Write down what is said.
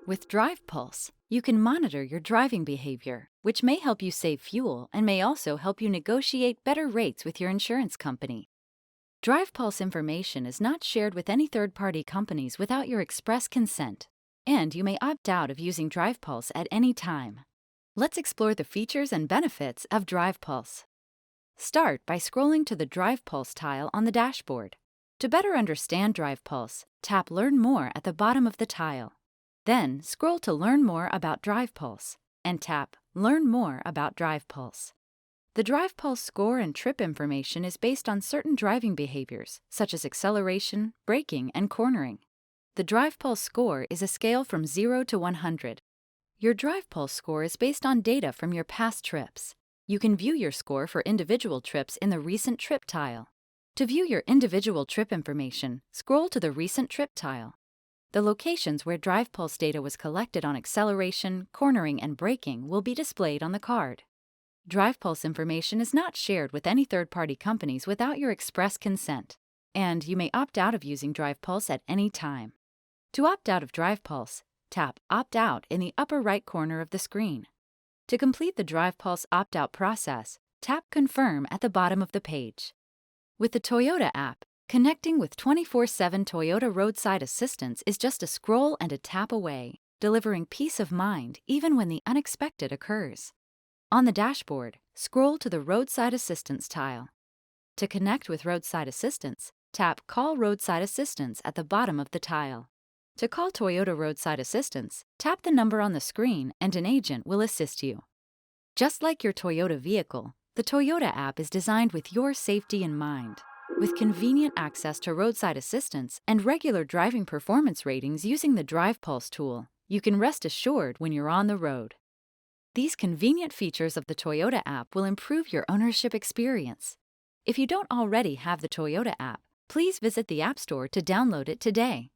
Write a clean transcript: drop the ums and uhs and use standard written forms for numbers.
With Drive Pulse, you can monitor your driving behavior, which may help you save fuel and may also help you negotiate better rates with your insurance company. Drive Pulse information is not shared with any third-party companies without your express consent, and you may opt out of using Drive Pulse at any time. Let's explore the features and benefits of Drive Pulse. Start by scrolling to the Drive Pulse tile on the dashboard. To better understand Drive Pulse, tap Learn More at the bottom of the tile. Then scroll to Learn More about Drive Pulse and tap Learn More about Drive Pulse. The Drive Pulse score and trip information is based on certain driving behaviors, such as acceleration, braking, and cornering. The Drive Pulse score is a scale from 0 to 100. Your Drive Pulse score is based on data from your past trips. You can view your score for individual trips in the Recent Trip tile. To view your individual trip information, scroll to the Recent Trip tile. The locations where Drive Pulse data was collected on acceleration, cornering, and braking will be displayed on the card. Drive Pulse information is not shared with any third-party companies without your express consent, and you may opt out of using Drive Pulse at any time. To opt out of Drive Pulse, tap Opt Out in the upper right corner of the screen. To complete the Drive Pulse opt-out process, tap Confirm at the bottom of the page. With the Toyota app, connecting with 24/7 Toyota roadside assistance is just a scroll and a tap away, delivering peace of mind even when the unexpected occurs. On the dashboard, scroll to the Roadside Assistance tile. To connect with roadside assistance, tap Call Roadside Assistance at the bottom of the tile. To call Toyota Roadside Assistance, tap the number on the screen and an agent will assist you. Just like your Toyota vehicle, the Toyota app is designed with your safety in mind. With convenient access to roadside assistance and regular driving performance ratings using the Drive Pulse tool, you can rest assured when you're on the road. These convenient features of the Toyota app will improve your ownership experience. If you don't already have the Toyota app, please visit the App Store to download it today.